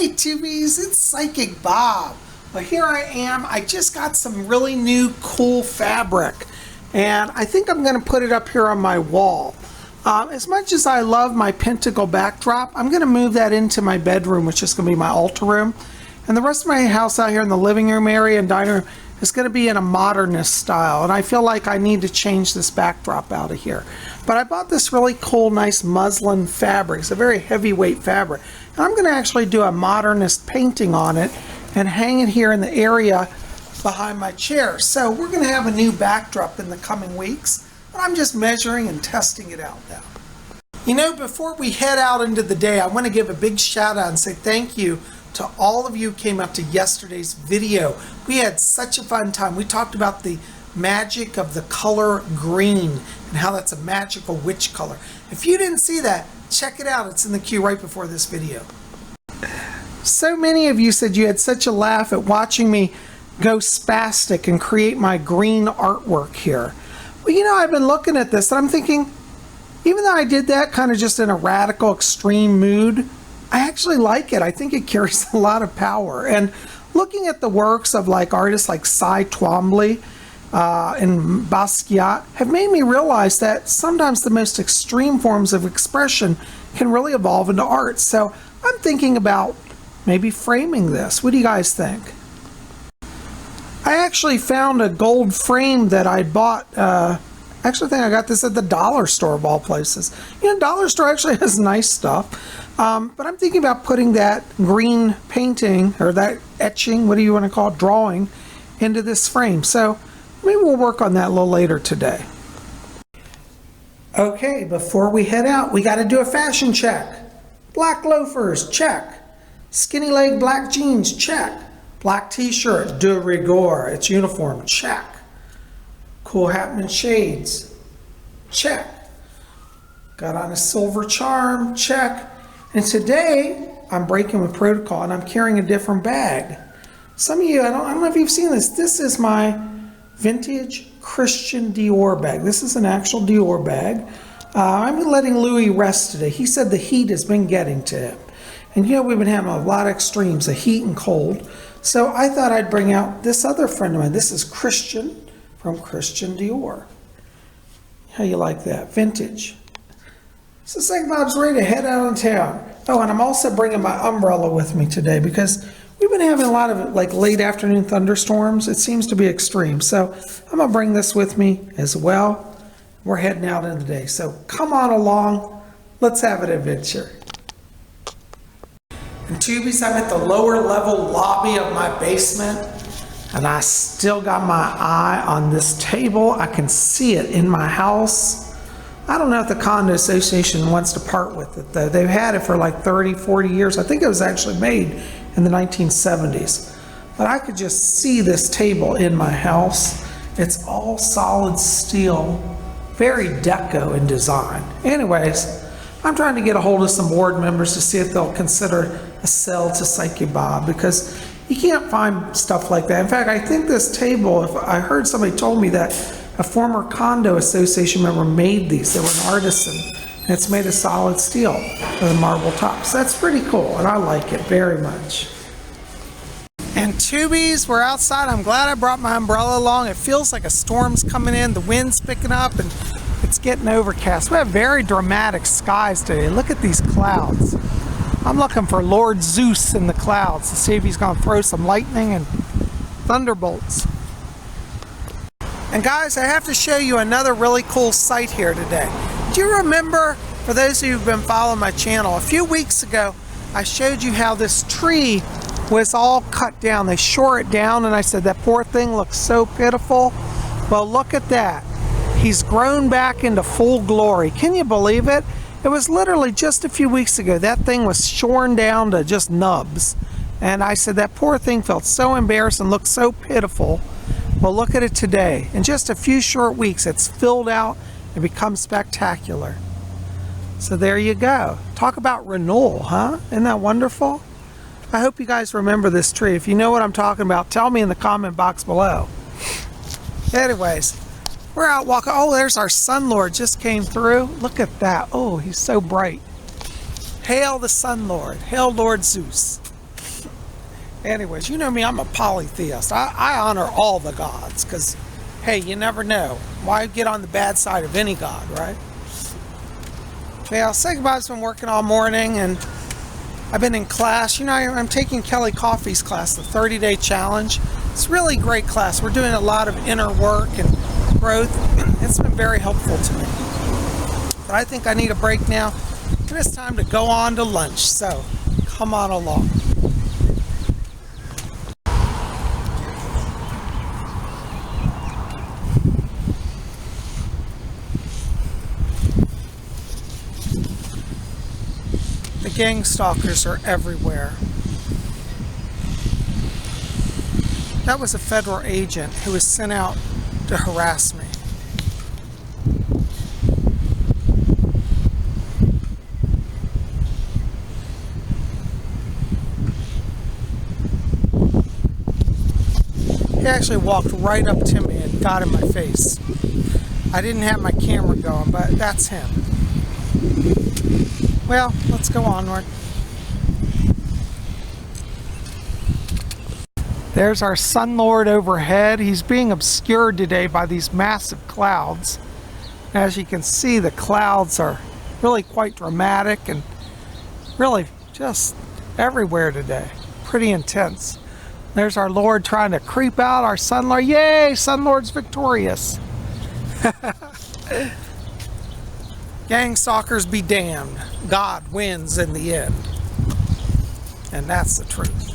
Hey Tubies, it's Psychic Bob. Well, here I am. I just got some really new cool fabric, and I think I'm going to put it up here on my wall. As much as I love my pentacle backdrop, I'm going to move that into my bedroom, which is going to be my altar room. And the rest of my house out here in the living room area and dining room is going to be in a modernist style. And I feel like I need to change this backdrop out of here. But I bought this really cool, nice muslin fabric. It's a very heavyweight fabric. And I'm going to actually do a modernist painting on it and hang it here in the area behind my chair. So we're going to have a new backdrop in the coming weeks. But I'm just measuring and testing it out now. You know, before we head out into the day, I want to give a big shout out and say thank you to all of you who came out to yesterday's video. We had such a fun time. We talked about the magic of the color green and how that's a magical witch color. If you didn't see that, check it out. It's in the queue right before this video. So many of you said you had such a laugh at watching me go spastic and create my green artwork here. Well, you know, I've been looking at this and I'm thinking, even though I did that kind of just in a radical, extreme mood, I actually like it. I think it carries a lot of power. And looking at the works of like artists like Cy Twombly and Basquiat have made me realize that sometimes the most extreme forms of expression can really evolve into art. So I'm thinking about maybe framing this. What do you guys think? I actually found a gold frame that I bought. I actually think I got this at the dollar store of all places. You know, dollar store actually has nice stuff. But I'm thinking about putting that green painting, or that etching, what do you want to call it, drawing, into this frame. So maybe we'll work on that a little later today. Okay, before we head out, we got to do a fashion check. Black loafers, check. Skinny leg black jeans, check. Black t-shirt, de rigueur, it's uniform, check. Cool Hatman shades, check. Got on a silver charm, check. And today, I'm breaking with protocol and I'm carrying a different bag. Some of you, I don't know if you've seen this. This is my vintage Christian Dior bag. This is an actual Dior bag. I'm letting Louis rest today. He said the heat has been getting to him. And you know, we've been having a lot of extremes, the heat and cold. So I thought I'd bring out this other friend of mine. This is Christian from Christian Dior. How you like that? Vintage. So Psychic Bob's ready to head out of town. Oh, and I'm also bringing my umbrella with me today because we've been having a lot of like late afternoon thunderstorms. It seems to be extreme. So I'm going to bring this with me as well. We're heading out in the day. So come on along. Let's have an adventure. And Tubies, I'm at the lower level lobby of my basement. And I still got my eye on this table. I can see it in my house. I don't know if the condo association wants to part with it though. They've had it for like 30, 40 years. I think it was actually made in the 1970s. But I could just see this table in my house. It's all solid steel, very deco in design. Anyways, I'm trying to get a hold of some board members to see if they'll consider a sell to Psychic Bob because you can't find stuff like that. In fact, I think this table, if I heard somebody told me that a former condo association member made these. They were an artisan, and it's made of solid steel with a marble top. So that's pretty cool, and I like it very much. And Tubies, we're outside. I'm glad I brought my umbrella along. It feels like a storm's coming in. The wind's picking up, and it's getting overcast. We have very dramatic skies today. Look at these clouds. I'm looking for Lord Zeus in the clouds to see if he's going to throw some lightning and thunderbolts. And guys, I have to show you another really cool sight here today. Do you remember, for those of you who've been following my channel, a few weeks ago, I showed you how this tree was all cut down. They shore it down and I said, that poor thing looks so pitiful. Well, look at that. He's grown back into full glory. Can you believe it? It was literally just a few weeks ago. That thing was shorn down to just nubs. And I said, that poor thing felt so embarrassed and looked so pitiful. Well, look at it today. In just a few short weeks, it's filled out and become spectacular. So there you go. Talk about renewal, huh? Isn't that wonderful? I hope you guys remember this tree. If you know what I'm talking about, tell me in the comment box below. Anyways, we're out walking. Oh, there's our Sun Lord just came through. Look at that. Oh, he's so bright. Hail the Sun Lord. Hail Lord Zeus. Anyways, you know me, I'm a polytheist. I honor all the gods because, hey, you never know. Why get on the bad side of any god, right? Yeah, PsychicBob's been working all morning, and I've been in class. You know, I'm taking Kelly Coffey's class, the 30-day challenge. It's a really great class. We're doing a lot of inner work and growth. It's been very helpful to me. But I think I need a break now, and it's time to go on to lunch. So, come on along. The gang stalkers are everywhere. That was a federal agent who was sent out to harass me. He actually walked right up to me and got in my face. I didn't have my camera going, but that's him. Well, let's go onward. There's our Sun Lord overhead. He's being obscured today by these massive clouds. As you can see, the clouds are really quite dramatic and really just everywhere today. Pretty intense. There's our Lord trying to creep out, our Sun Lord. Yay, Sun Lord's victorious. Gang stalkers be damned. God wins in the end. And that's the truth.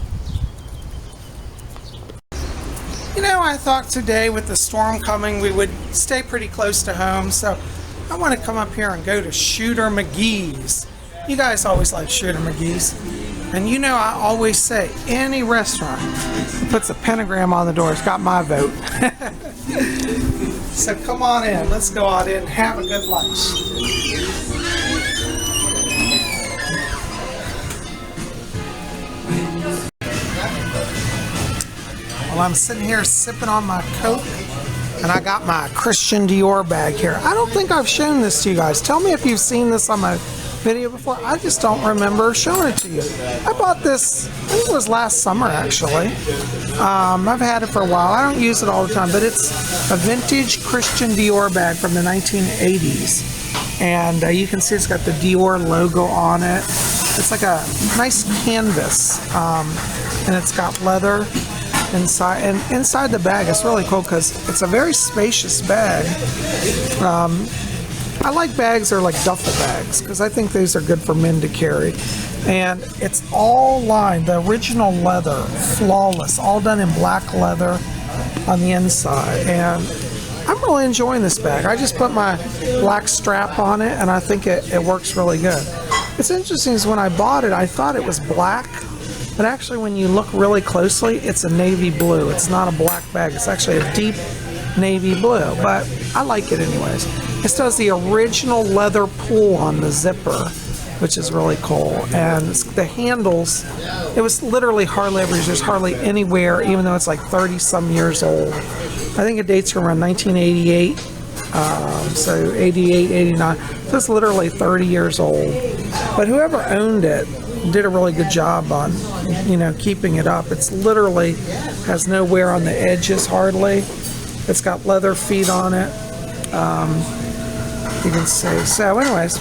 You know, I thought today with the storm coming, we would stay pretty close to home. So I want to come up here and go to Shooter McGee's. You guys always like Shooter McGee's. And you know, I always say, any restaurant that puts a pentagram on the door has got my vote. So come on in. Let's go out in and have a good lunch. Well, I'm sitting here sipping on my Coke, and I got my Christian Dior bag here. I don't think I've shown this to you guys. Tell me if you've seen this on my video before. I just don't remember showing it to you. I bought this, I think it was last summer actually. I've had it for a while. I don't use it all the time, but it's a vintage Christian Dior bag from the 1980s. And you can see it's got the Dior logo on it. It's like a nice canvas, and it's got leather inside. And inside the bag, it's really cool because it's a very spacious bag. I like bags that are like duffel bags because I think these are good for men to carry. And it's all lined, the original leather, flawless, all done in black leather on the inside. And I'm really enjoying this bag. I just put my black strap on it, and I think it works really good. It's interesting is when I bought it, I thought it was black, but actually when you look really closely, it's a navy blue. It's not a black bag. It's actually a deep navy blue, but I like it anyways. It still has the original leather pull on the zipper, which is really cool. And the handles, it was literally hardly ever used. There's hardly anywhere, even though it's like 30 some years old. I think it dates from around 1988, so 88, 89. So it's literally 30 years old. But whoever owned it did a really good job on, you know, keeping it up. It's literally has no wear on the edges hardly. It's got leather feet on it. You can see. So anyways,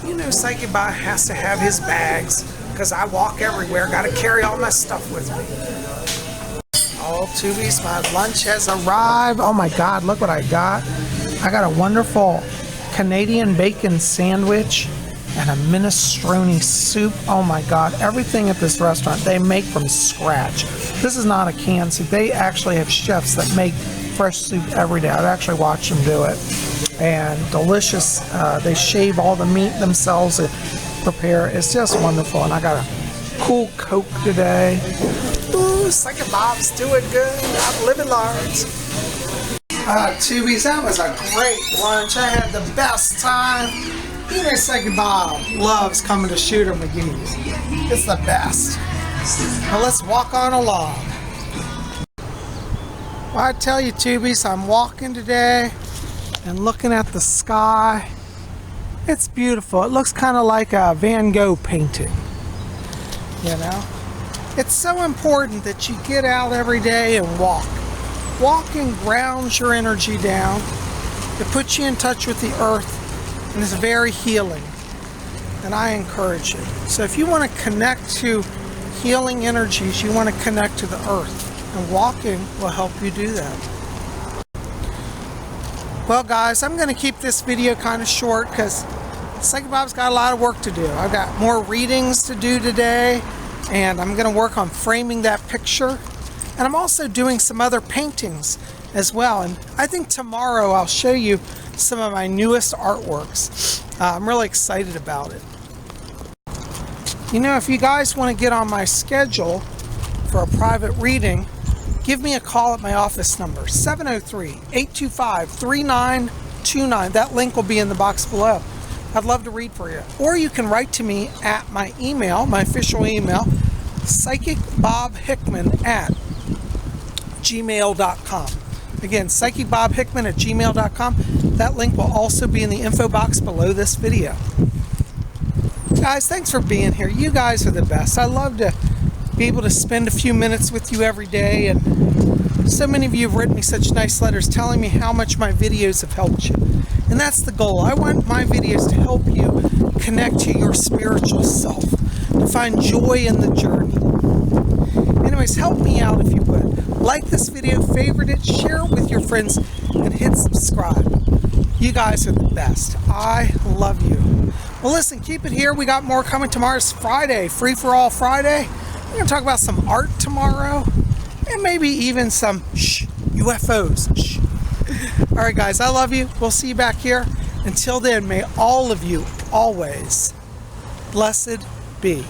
you know, PsychicBob has to have his bags because I walk everywhere. Got to carry all my stuff with me. Oh, Tubies, my lunch has arrived. Oh my God, look what I got. I got a wonderful Canadian bacon sandwich and a minestrone soup. Oh my God, everything at this restaurant they make from scratch. This is not a canned soup. They actually have chefs that make fresh soup every day. I've actually watched them do it. And delicious. They shave all the meat themselves and prepare. It's just wonderful. And I got a cool Coke today. Ooh, PsychicBob's doing good. I'm living large. Tubies, that was a great lunch. I had the best time. You know, PsychicBob loves coming to Shooter McGee's. It's the best. Now let's walk on along. Well, I tell you, Tubies, I'm walking today and looking at the sky. It's beautiful. It looks kind of like a Van Gogh painting, you know? It's so important that you get out every day and walk. Walking grounds your energy down. It puts you in touch with the earth and is very healing. And I encourage you. So if you want to connect to healing energies, you want to connect to the earth. And walking will help you do that. Well guys, I'm going to keep this video kind of short because Psychic Bob's got a lot of work to do. I've got more readings to do today, and I'm going to work on framing that picture. And I'm also doing some other paintings as well. And I think tomorrow I'll show you some of my newest artworks. I'm really excited about it. You know, if you guys want to get on my schedule for a private reading, give me a call at my office number, 703-825-3929. That link will be in the box below. I'd love to read for you. Or you can write to me at my email, my official email, PsychicBobHickman@gmail.com. Again, PsychicBobHickman@gmail.com. That link will also be in the info box below this video. Guys, thanks for being here. You guys are the best. I love to be able to spend a few minutes with you every day, and so many of you have written me such nice letters telling me how much my videos have helped you. And that's the goal. I want my videos to help you connect to your spiritual self, to find joy in the journey. Anyways, help me out if you would. Like this video, favorite it, share it with your friends, and hit subscribe. You guys are the best. I love you. Well, listen, keep it here. We got more coming. Tomorrow's Friday, Free for All Friday. We're going to talk about some art tomorrow, and maybe even some UFOs. All right, guys, I love you. We'll see you back here. Until then, may all of you always blessed be.